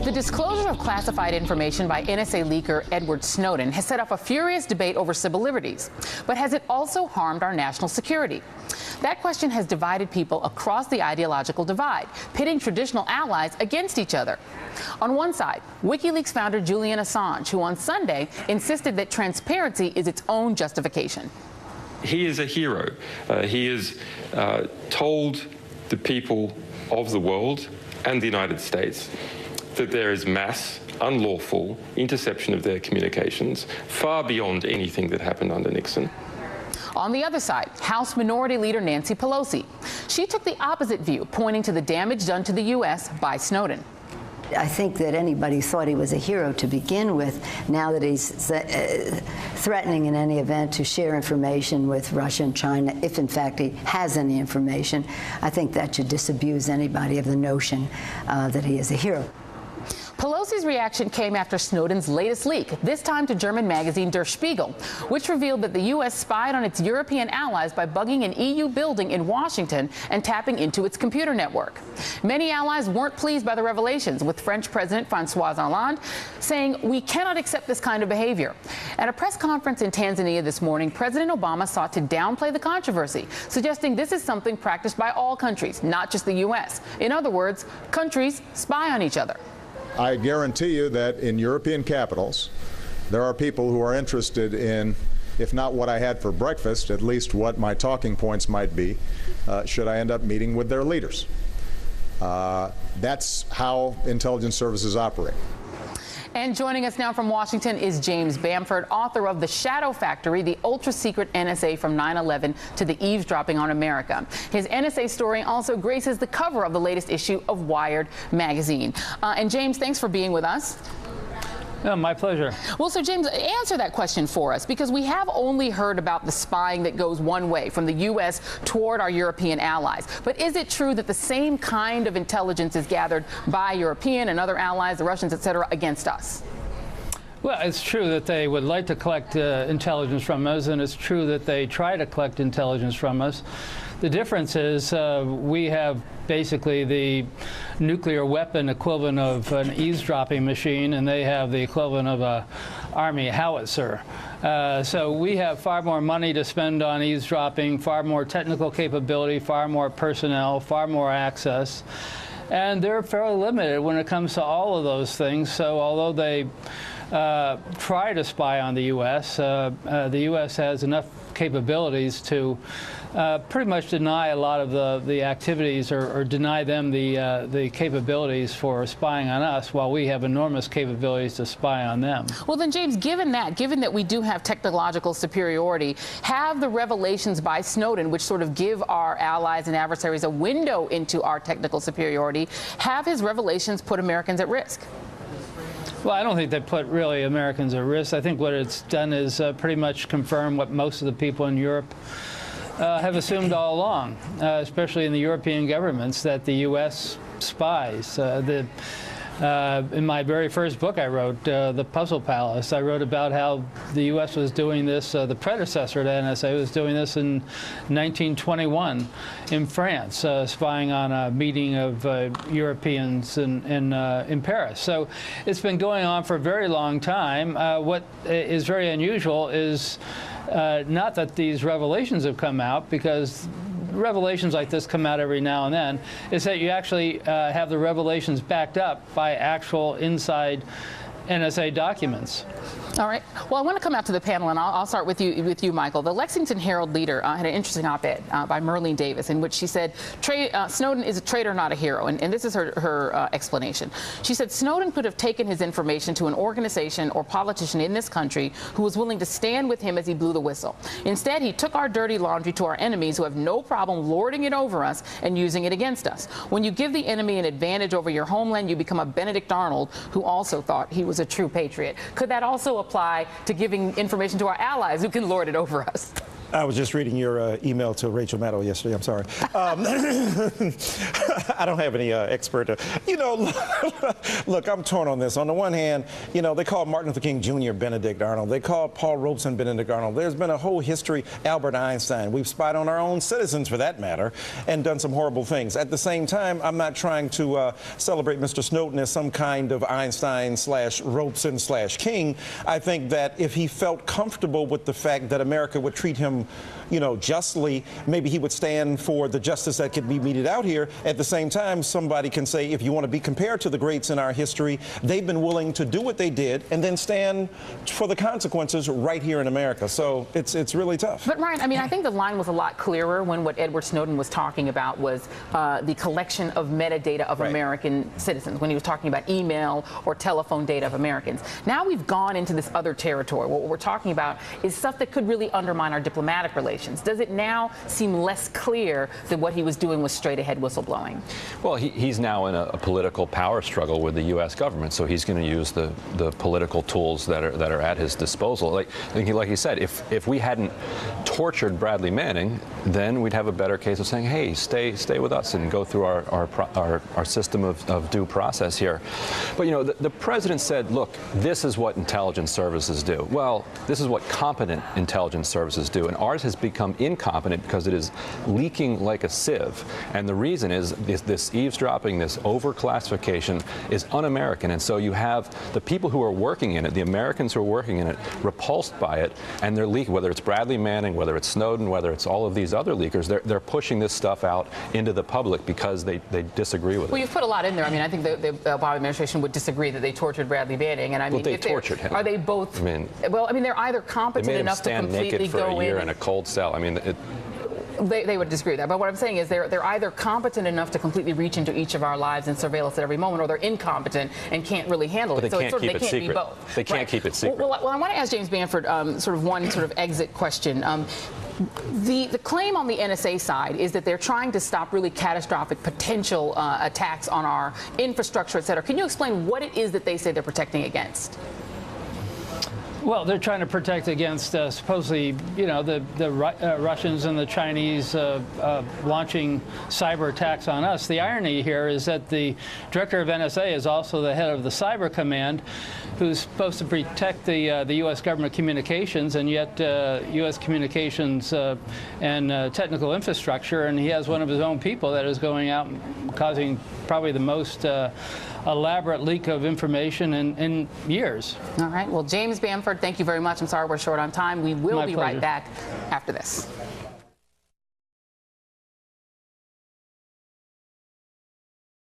The disclosure of classified information by NSA leaker Edward Snowden has set off a furious debate over civil liberties. But has it also harmed our national security? That question has divided people across the ideological divide, pitting traditional allies against each other. On one side, WikiLeaks founder Julian Assange, who on Sunday insisted that transparency is its own justification. He is a hero. He has told the people of the world and the United States that there is mass, unlawful interception of their communications, far beyond anything that happened under Nixon. On the other side, House Minority Leader Nancy Pelosi. She took the opposite view, pointing to the damage done to the U.S. by Snowden. I think that anybody thought he was a hero to begin with. Now that he's threatening in any event to share information with Russia and China, if in fact he has any information, I think that should disabuse anybody of the notion that he is a hero. Pelosi's reaction came after Snowden's latest leak, this time to German magazine Der Spiegel, which revealed that the U.S. spied on its European allies by bugging an EU building in Washington and tapping into its computer network. Many allies weren't pleased by the revelations, with French President François Hollande saying, "We cannot accept this kind of behavior." At a press conference in Tanzania this morning, President Obama sought to downplay the controversy, suggesting this is something practiced by all countries, not just the U.S. In other words, countries spy on each other. I guarantee you that in European capitals, there are people who are interested in, if not what I had for breakfast, at least what my talking points might be, should I end up meeting with their leaders. That's how intelligence services operate. And joining us now from Washington is James Bamford, author of The Shadow Factory, the ultra-secret NSA from 9/11 to the eavesdropping on America. His NSA story also graces the cover of the latest issue of Wired magazine. And James, thanks for being with us. Oh, my pleasure. Well, so James, answer that question for us, because we have only heard about the spying that goes one way from the U.S. toward our European allies. But is it true that the same kind of intelligence is gathered by European and other allies, the Russians, et cetera, against us? Well, it's true that they would like to collect intelligence from us, and it's true that they try to collect intelligence from us. The difference is we have basically the nuclear weapon equivalent of an eavesdropping machine, and they have the equivalent of a Army howitzer. So we have far more money to spend on eavesdropping, far more technical capability, far more personnel, far more access. And they're fairly limited when it comes to all of those things. So although they try to spy on the U.S., the U.S. has enough capabilities to pretty much deny a lot of the activities or deny them the capabilities for spying on us, while we have enormous capabilities to spy on them. Well, then, James, given that we do have technological superiority, have the revelations by Snowden, which sort of give our allies and adversaries a window into our technical superiority, have his revelations put Americans at risk? Well, I don't think they put really Americans at risk. I think what it's done is pretty much confirm what most of the people in Europe have assumed all along, especially in the European governments, that the U.S. spies. In my very first book I wrote, The Puzzle Palace, I wrote about how the U.S. was doing this, the predecessor to NSA was doing this in 1921 in France, spying on a meeting of Europeans in Paris. So it's been going on for a very long time. What is very unusual is not that these revelations have come out, because revelations like this come out every now and then, is that you actually have the revelations backed up by actual inside NSA documents. All right. Well, I want to come out to the panel, and I'll start with you, Michael. The Lexington Herald leader had an interesting op-ed by Merlene Davis, in which she said Snowden is a traitor, not a hero. And this is her explanation. She said Snowden could have taken his information to an organization or politician in this country who was willing to stand with him as he blew the whistle. Instead, he took our dirty laundry to our enemies, who have no problem lording it over us and using it against us. When you give the enemy an advantage over your homeland, you become a Benedict Arnold, who also thought he was a true patriot. Could that also apply to giving information to our allies who can lord it over us? I was just reading your email to Rachel Maddow yesterday. I'm sorry. I don't have any expert. Look, I'm torn on this. On the one hand, they called Martin Luther King Jr. Benedict Arnold. They called Paul Robeson Benedict Arnold. There's been a whole history. Albert Einstein. We've spied on our own citizens, for that matter, and done some horrible things. At the same time, I'm not trying to celebrate Mr. Snowden as some kind of Einstein/Robeson/King. I think that if he felt comfortable with the fact that America would treat him, justly, maybe he would stand for the justice that could be meted out here. At the same time, somebody can say, if you want to be compared to the greats in our history, they've been willing to do what they did and then stand for the consequences right here in America. So it's really tough. But Ryan, I think the line was a lot clearer when what Edward Snowden was talking about was the collection of metadata of American citizens, when he was talking about email or telephone data of Americans. Now we've gone into this other territory. What we're talking about is stuff that could really undermine our diplomatic relations. Does it now seem less clear that what he was doing was straight-ahead whistleblowing? Well, he's now in a political power struggle with the U.S. government, so he's going to use the political tools that are at his disposal. Like he said, if we hadn't tortured Bradley Manning, then we'd have a better case of saying, hey, stay with us and go through our system of due process here. But the president said, look, this is what intelligence services do. Well, this is what competent intelligence services do, and ours has become incompetent because it is leaking like a sieve. And the reason is this eavesdropping, this overclassification is un-American. And so you have the people who are working in it, the Americans who are working in it, repulsed by it, and they're leaking, whether it's Bradley Manning, whether it's Snowden, whether it's all of these other leakers, they're pushing this stuff out into the public because they disagree with it. Well, you've put a lot in there. I think the Obama administration would disagree that they tortured Bradley Manning. And well, they tortured him. Are they both? They're either competent enough to completely go in. They made him stand naked for a year in a cold cell. They would disagree with that. But what I'm saying is they're either competent enough to completely reach into each of our lives and surveil us at every moment, or they're incompetent and can't really handle it. So they can't be both. They can't keep it secret. Well, I want to ask James Bamford one exit question. The claim on the NSA side is that they're trying to stop really catastrophic potential attacks on our infrastructure, et cetera. Can you explain what it is that they say they're protecting against? Well, they're trying to protect against supposedly, the Russians and the Chinese launching cyber attacks on us. The irony here is that the director of NSA is also the head of the Cyber Command, who's supposed to protect the U.S. government communications, and yet U.S. communications and technical infrastructure, and he has one of his own people that is going out and causing probably the most elaborate leak of information in years. All right. Well, James Bamford, thank you very much. I'm sorry we're short on time. We will be right back after this.